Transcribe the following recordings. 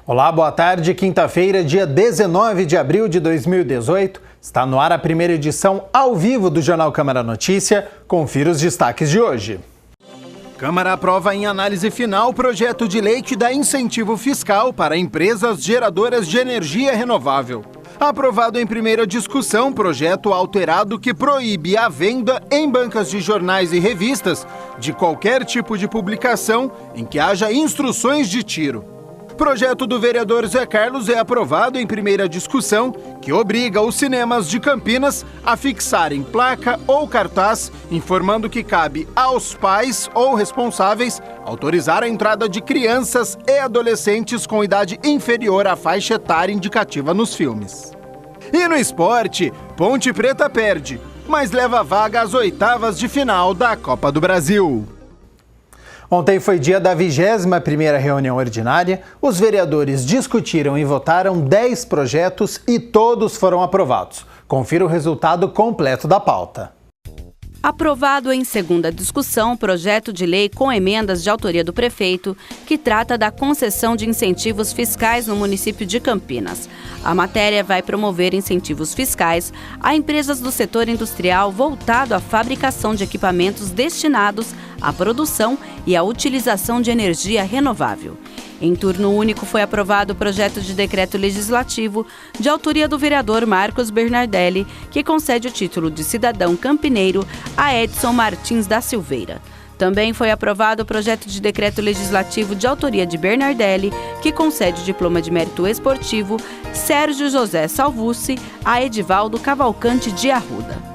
Olá, boa tarde. Quinta-feira, dia 19 de abril de 2018. Está no ar a primeira edição ao vivo do Jornal Câmara Notícia. Confira os destaques de hoje. Câmara aprova em análise final o projeto de lei que dá incentivo fiscal para empresas geradoras de energia renovável. Aprovado em primeira discussão, projeto alterado que proíbe a venda em bancas de jornais e revistas de qualquer tipo de publicação em que haja instruções de tiro. Projeto do vereador Zé Carlos é aprovado em primeira discussão, que obriga os cinemas de Campinas a fixarem placa ou cartaz informando que cabe aos pais ou responsáveis autorizar a entrada de crianças e adolescentes com idade inferior à faixa etária indicativa nos filmes. E no esporte, Ponte Preta perde, mas leva vaga às oitavas de final da Copa do Brasil. Ontem foi dia da 21ª reunião ordinária. Os vereadores discutiram e votaram 10 projetos e todos foram aprovados. Confira o resultado completo da pauta. Aprovado em segunda discussão o projeto de lei com emendas de autoria do prefeito, que trata da concessão de incentivos fiscais no município de Campinas. A matéria vai promover incentivos fiscais a empresas do setor industrial voltado à fabricação de equipamentos destinados à produção e à utilização de energia renovável. Em turno único foi aprovado o projeto de decreto legislativo de autoria do vereador Marcos Bernardelli, que concede o título de cidadão campineiro a Edson Martins da Silveira. Também foi aprovado o projeto de decreto legislativo de autoria de Bernardelli, que concede o diploma de mérito esportivo Sérgio José Salvucci a Edivaldo Cavalcante de Arruda.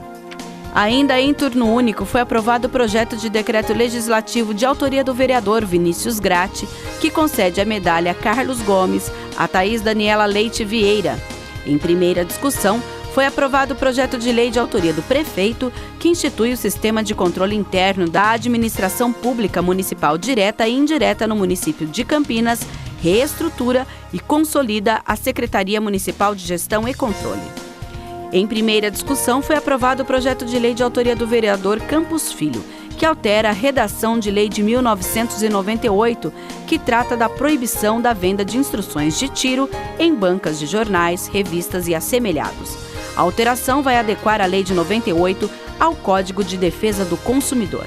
Ainda em turno único, foi aprovado o projeto de decreto legislativo de autoria do vereador Vinícius Gratti, que concede a medalha Carlos Gomes a Thaís Daniela Leite Vieira. Em primeira discussão, foi aprovado o projeto de lei de autoria do prefeito, que institui o sistema de controle interno da administração pública municipal direta e indireta no município de Campinas, reestrutura e consolida a Secretaria Municipal de Gestão e Controle. Em primeira discussão, foi aprovado o projeto de lei de autoria do vereador Campos Filho, que altera a redação de lei de 1998, que trata da proibição da venda de instruções de tiro em bancas de jornais, revistas e assemelhados. A alteração vai adequar a lei de 98 ao Código de Defesa do Consumidor.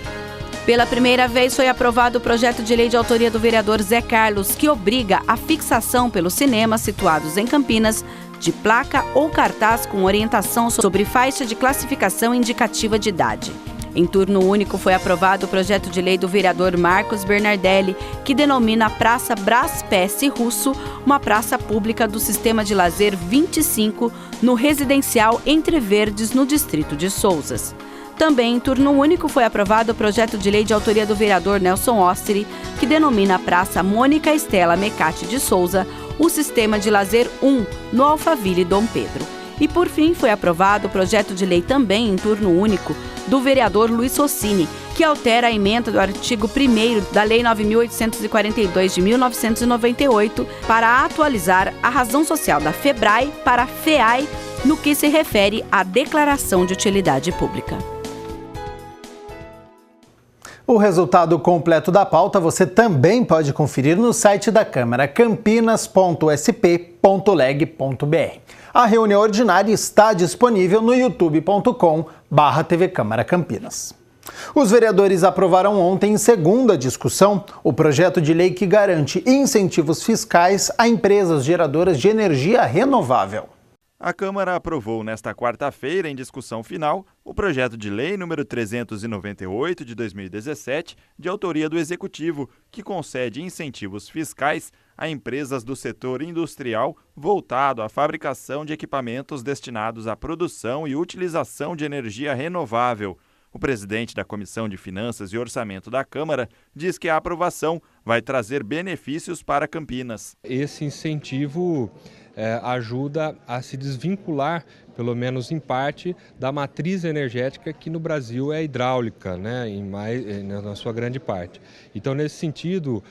Pela primeira vez foi aprovado o projeto de lei de autoria do vereador Zé Carlos, que obriga a fixação pelos cinemas situados em Campinas de placa ou cartaz com orientação sobre faixa de classificação indicativa de idade. Em turno único foi aprovado o projeto de lei do vereador Marcos Bernardelli, que denomina a Praça Brás Pesce Russo uma praça pública do Sistema de Lazer 25 no residencial Entre Verdes, no distrito de Souzas. Também em turno único foi aprovado o projeto de lei de autoria do vereador Nelson Ostri, que denomina a Praça Mônica Estela Mecate de Souza o Sistema de Lazer 1, no Alphaville Dom Pedro. E por fim foi aprovado o projeto de lei também em turno único do vereador Luiz Rossini, que altera a emenda do artigo 1º da Lei 9.842 de 1998 para atualizar a razão social da FEBRAE para a FEAI no que se refere à declaração de utilidade pública. O resultado completo da pauta você também pode conferir no site da Câmara, campinas.sp.leg.br. A reunião ordinária está disponível no youtube.com/TV Câmara Campinas. Os vereadores aprovaram ontem, em segunda discussão, o projeto de lei que garante incentivos fiscais a empresas geradoras de energia renovável. A Câmara aprovou nesta quarta-feira, em discussão final, o projeto de lei número 398 de 2017, de autoria do Executivo, que concede incentivos fiscais a empresas do setor industrial voltado à fabricação de equipamentos destinados à produção e utilização de energia renovável. O presidente da Comissão de Finanças e Orçamento da Câmara diz que a aprovação vai trazer benefícios para Campinas. Esse incentivo ajuda a se desvincular, pelo menos em parte, da matriz energética que no Brasil é hidráulica, né, na sua grande parte. Então, nesse sentido,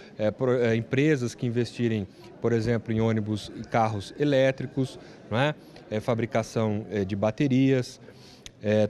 empresas que investirem, por exemplo, em ônibus e carros elétricos, né, fabricação de baterias,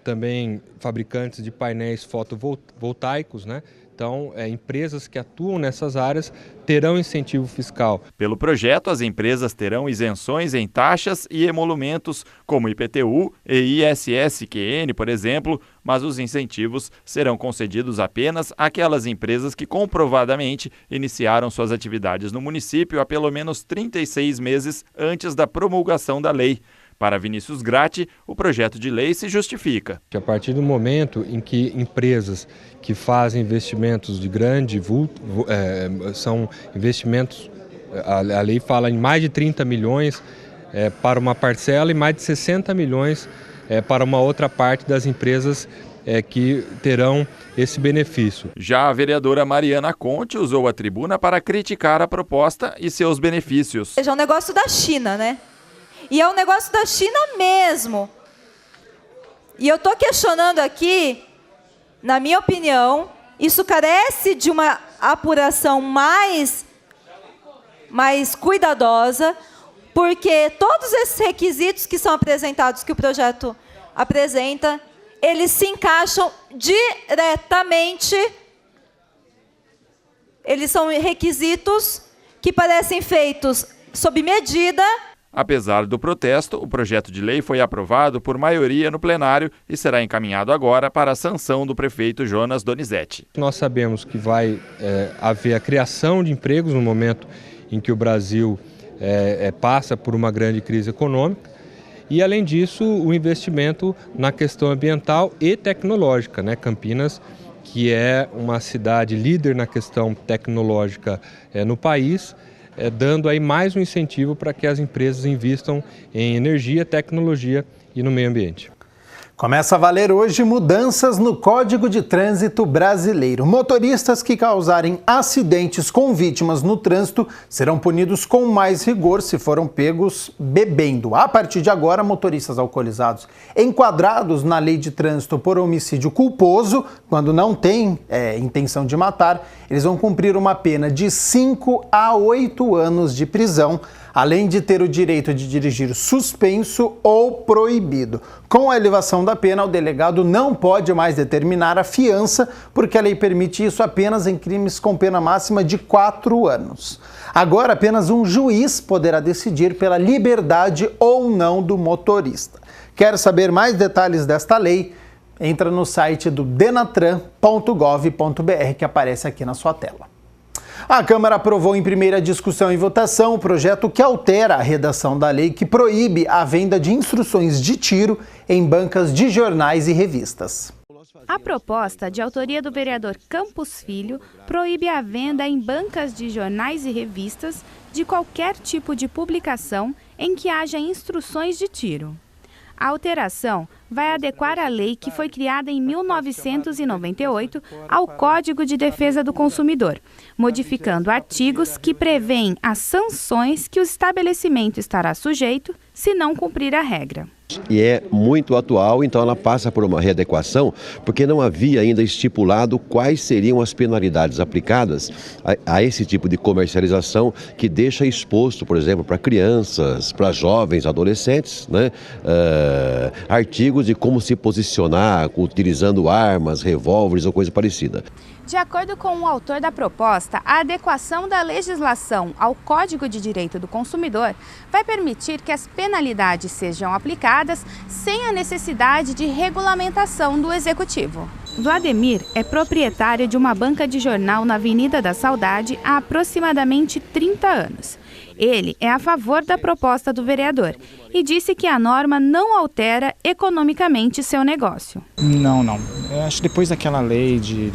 também fabricantes de painéis fotovoltaicos, né? Então, empresas que atuam nessas áreas terão incentivo fiscal. Pelo projeto, as empresas terão isenções em taxas e emolumentos, como IPTU e ISS-QN, por exemplo, mas os incentivos serão concedidos apenas àquelas empresas que comprovadamente iniciaram suas atividades no município há pelo menos 36 meses antes da promulgação da lei. Para Vinícius Gratti, o projeto de lei se justifica. A partir do momento em que empresas que fazem investimentos de grande vulto, são investimentos, a lei fala em mais de 30 milhões para uma parcela e mais de 60 milhões para uma outra parte das empresas que terão esse benefício. Já a vereadora Mariana Conte usou a tribuna para criticar a proposta e seus benefícios. É um negócio da China, né? E é um negócio da China mesmo. E eu estou questionando aqui, na minha opinião, isso carece de uma apuração mais cuidadosa, porque todos esses requisitos que são apresentados, que o projeto apresenta, eles se encaixam diretamente, eles são requisitos que parecem feitos sob medida. Apesar do protesto, o projeto de lei foi aprovado por maioria no plenário e será encaminhado agora para a sanção do prefeito Jonas Donizete. Nós sabemos que vai haver a criação de empregos no momento em que o Brasil passa por uma grande crise econômica e, além disso, o investimento na questão ambiental e tecnológica, né? Campinas, que é uma cidade líder na questão tecnológica no país, dando aí mais um incentivo para que as empresas investam em energia, tecnologia e no meio ambiente. Começa a valer hoje mudanças no Código de Trânsito Brasileiro. Motoristas que causarem acidentes com vítimas no trânsito serão punidos com mais rigor se foram pegos bebendo. A partir de agora, motoristas alcoolizados enquadrados na lei de trânsito por homicídio culposo, quando não têm intenção de matar, eles vão cumprir uma pena de 5 a 8 anos de prisão, além de ter o direito de dirigir suspenso ou proibido. Com a elevação da pena, o delegado não pode mais determinar a fiança, porque a lei permite isso apenas em crimes com pena máxima de 4 anos. Agora, apenas um juiz poderá decidir pela liberdade ou não do motorista. Quer saber mais detalhes desta lei? Entra no site do denatran.gov.br, que aparece aqui na sua tela. A Câmara aprovou em primeira discussão e votação o projeto que altera a redação da lei que proíbe a venda de instruções de tiro em bancas de jornais e revistas. A proposta, de autoria do vereador Campos Filho, proíbe a venda em bancas de jornais e revistas de qualquer tipo de publicação em que haja instruções de tiro. A alteração vai adequar a lei que foi criada em 1998 ao Código de Defesa do Consumidor, modificando artigos que prevêem as sanções que o estabelecimento estará sujeito se não cumprir a regra. E é muito atual, então ela passa por uma readequação, porque não havia ainda estipulado quais seriam as penalidades aplicadas a esse tipo de comercialização que deixa exposto, por exemplo, para crianças, para jovens, adolescentes, né, artigos de como se posicionar, utilizando armas, revólveres ou coisa parecida. De acordo com o autor da proposta, a adequação da legislação ao Código de Direito do Consumidor vai permitir que as penalidades sejam aplicadas sem a necessidade de regulamentação do Executivo. Vladimir é proprietário de uma banca de jornal na Avenida da Saudade há aproximadamente 30 anos. Ele é a favor da proposta do vereador e disse que a norma não altera economicamente seu negócio. Não. Eu acho que depois daquela lei de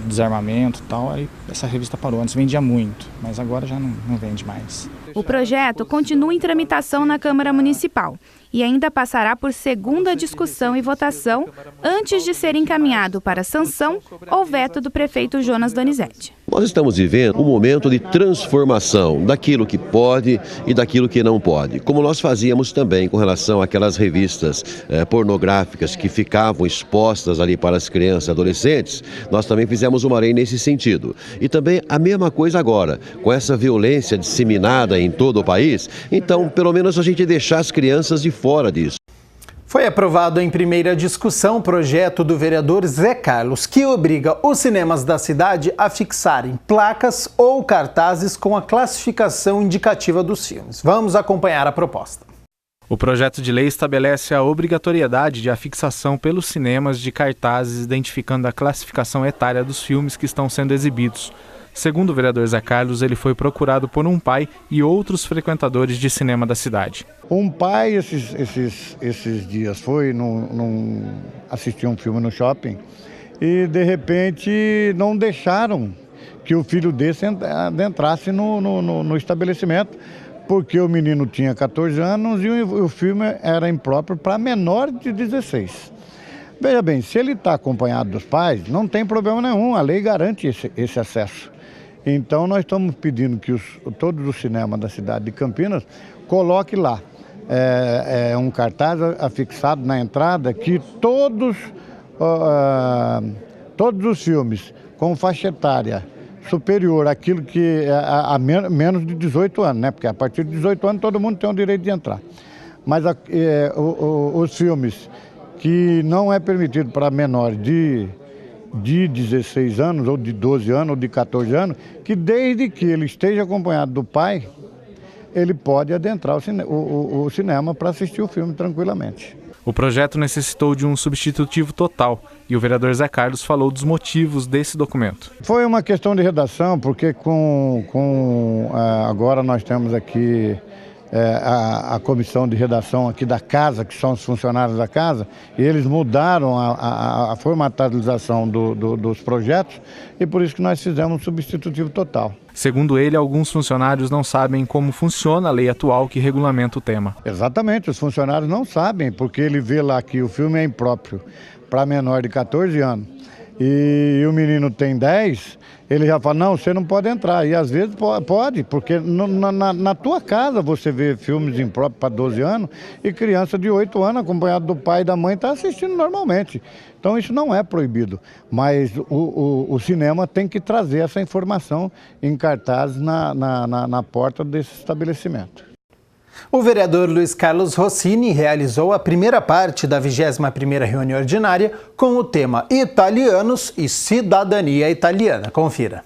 desarmamento e tal, aí essa revista parou. Antes vendia muito, mas agora já não vende mais. O projeto continua em tramitação na Câmara Municipal e ainda passará por segunda discussão e votação antes de ser encaminhado para sanção ou veto do prefeito Jonas Donizete. Nós estamos vivendo um momento de transformação daquilo que pode e daquilo que não pode, como nós fazíamos também com relação àquelas revistas pornográficas que ficavam expostas ali para as crianças e adolescentes. Nós também fizemos uma lei nesse sentido. E também a mesma coisa agora, com essa violência disseminada em todo o país, então pelo menos a gente deixar as crianças de fora disso. Foi aprovado em primeira discussão o projeto do vereador Zé Carlos, que obriga os cinemas da cidade a fixarem placas ou cartazes com a classificação indicativa dos filmes. Vamos acompanhar a proposta. O projeto de lei estabelece a obrigatoriedade de afixação pelos cinemas de cartazes identificando a classificação etária dos filmes que estão sendo exibidos. Segundo o vereador Zé Carlos, ele foi procurado por um pai e outros frequentadores de cinema da cidade. Um pai, esses dias, foi assistir um filme no shopping e, de repente, não deixaram que o filho desse entrasse no estabelecimento, porque o menino tinha 14 anos e o filme era impróprio para menor de 16. Veja bem, se ele está acompanhado dos pais, não tem problema nenhum, a lei garante esse acesso. Então nós estamos pedindo que todos os cinemas da cidade de Campinas coloquem lá um cartaz afixado na entrada que todos os filmes com faixa etária superior àquilo que a menos de 18 anos, né? Porque a partir de 18 anos todo mundo tem o direito de entrar. Mas os filmes que não é permitido para menor de 16 anos, ou de 12 anos, ou de 14 anos, que desde que ele esteja acompanhado do pai, ele pode adentrar o cinema para assistir o filme tranquilamente. O projeto necessitou de um substitutivo total e o vereador Zé Carlos falou dos motivos desse documento. Foi uma questão de redação, porque agora nós temos aqui a comissão de redação aqui da casa, que são os funcionários da casa, e eles mudaram a formatalização dos projetos e por isso que nós fizemos um substitutivo total. Segundo ele, alguns funcionários não sabem como funciona a lei atual que regulamenta o tema. Exatamente, os funcionários não sabem, porque ele vê lá que o filme é impróprio para menor de 14 anos e o menino tem 10, ele já fala, não, você não pode entrar. E às vezes pode, porque na tua casa você vê filmes impróprios para 12 anos e criança de 8 anos, acompanhado do pai e da mãe, está assistindo normalmente. Então isso não é proibido, mas o cinema tem que trazer essa informação em cartaz na porta desse estabelecimento. O vereador Luiz Carlos Rossini realizou a primeira parte da 21ª reunião ordinária com o tema Italianos e Cidadania Italiana. Confira.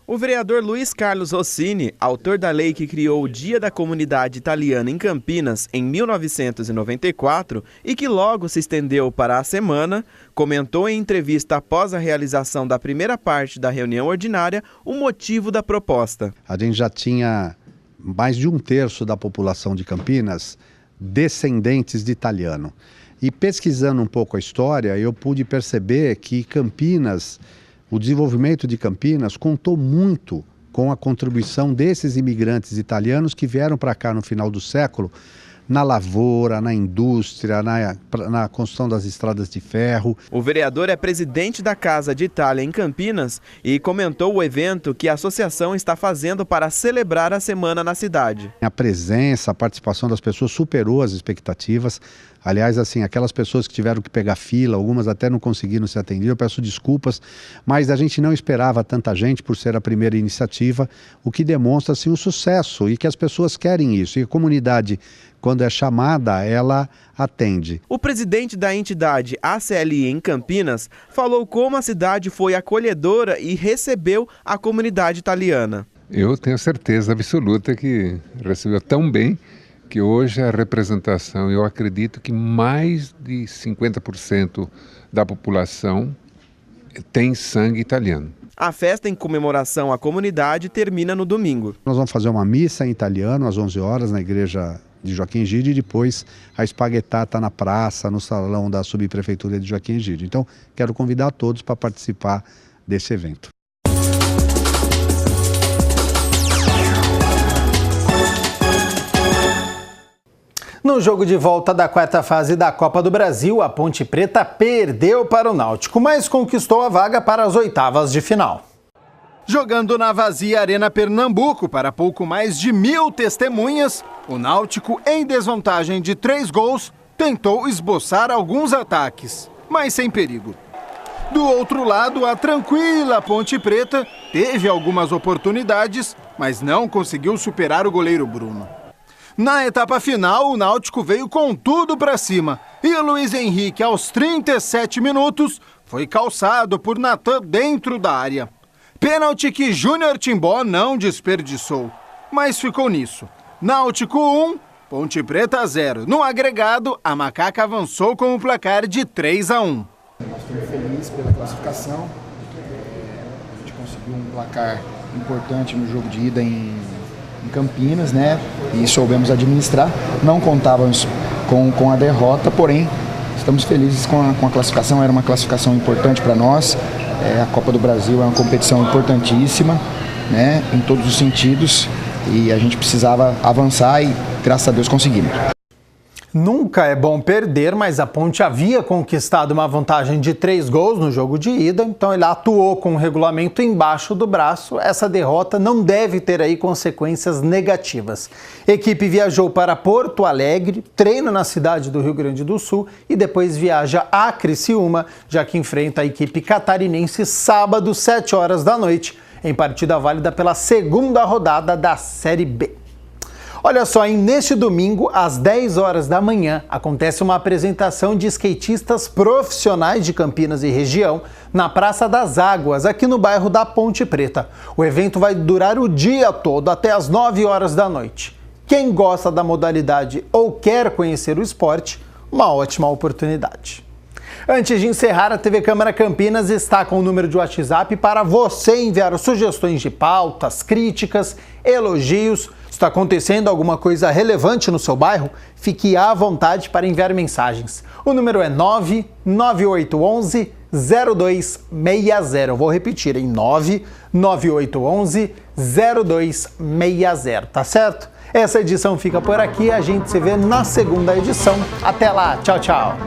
O vereador Luiz Carlos Rossini, autor da lei que criou o Dia da Comunidade Italiana em Campinas em 1994 e que logo se estendeu para a semana, comentou em entrevista após a realização da primeira parte da reunião ordinária o motivo da proposta. A gente já tinha mais de 1/3 da população de Campinas descendentes de italiano. E pesquisando um pouco a história, eu pude perceber que Campinas, o desenvolvimento de Campinas contou muito com a contribuição desses imigrantes italianos que vieram para cá no final do século, na lavoura, na indústria, na construção das estradas de ferro. O vereador é presidente da Casa de Itália em Campinas e comentou o evento que a associação está fazendo para celebrar a semana na cidade. A presença, a participação das pessoas superou as expectativas. Aliás, assim, aquelas pessoas que tiveram que pegar fila, algumas até não conseguiram se atender, eu peço desculpas, mas a gente não esperava tanta gente por ser a primeira iniciativa, o que demonstra, assim, um sucesso e que as pessoas querem isso. E a comunidade, quando é chamada, ela atende. O presidente da entidade ACLI em Campinas falou como a cidade foi acolhedora e recebeu a comunidade italiana. Eu tenho certeza absoluta que recebeu tão bem que hoje a representação, eu acredito que mais de 50% da população tem sangue italiano. A festa em comemoração à comunidade termina no domingo. Nós vamos fazer uma missa em italiano às 11 horas na igreja de Joaquim Egídio e depois a espaguetata na praça, no salão da subprefeitura de Joaquim Egídio. Então, quero convidar a todos para participar desse evento. No jogo de volta da quarta fase da Copa do Brasil, a Ponte Preta perdeu para o Náutico, mas conquistou a vaga para as oitavas de final. Jogando na vazia Arena Pernambuco para pouco mais de 1.000 testemunhas, o Náutico, em desvantagem de 3 gols, tentou esboçar alguns ataques, mas sem perigo. Do outro lado, a tranquila Ponte Preta teve algumas oportunidades, mas não conseguiu superar o goleiro Bruno. Na etapa final, o Náutico veio com tudo para cima e o Luiz Henrique, aos 37 minutos, foi calçado por Natan dentro da área. Pênalti que Júnior Timbó não desperdiçou, mas ficou nisso. Náutico 1, Ponte Preta 0. No agregado, a Macaca avançou com o placar de 3-1. Estou feliz pela classificação. A gente conseguiu um placar importante no jogo de ida em Campinas, né? E soubemos administrar. Não contávamos com a derrota, porém estamos felizes com a classificação. Era uma classificação importante para nós. A Copa do Brasil é uma competição importantíssima, né? Em todos os sentidos. E a gente precisava avançar e, graças a Deus, conseguimos. Nunca é bom perder, mas a Ponte havia conquistado uma vantagem de 3 gols no jogo de ida, então ele atuou com o regulamento embaixo do braço. Essa derrota não deve ter aí consequências negativas. A equipe viajou para Porto Alegre, treina na cidade do Rio Grande do Sul e depois viaja a Criciúma, já que enfrenta a equipe catarinense sábado, 7 horas da noite, em partida válida pela segunda rodada da Série B. Olha só, neste domingo, às 10 horas da manhã, acontece uma apresentação de skatistas profissionais de Campinas e região na Praça das Águas, aqui no bairro da Ponte Preta. O evento vai durar o dia todo, até às 9 horas da noite. Quem gosta da modalidade ou quer conhecer o esporte, uma ótima oportunidade. Antes de encerrar, a TV Câmara Campinas está com o número de WhatsApp para você enviar sugestões de pautas, críticas, elogios. Está acontecendo alguma coisa relevante no seu bairro? Fique à vontade para enviar mensagens. O número é 99811 0260. Vou repetir, em 99811 0260, tá certo? Essa edição fica por aqui, a gente se vê na segunda edição. Até lá, tchau, tchau.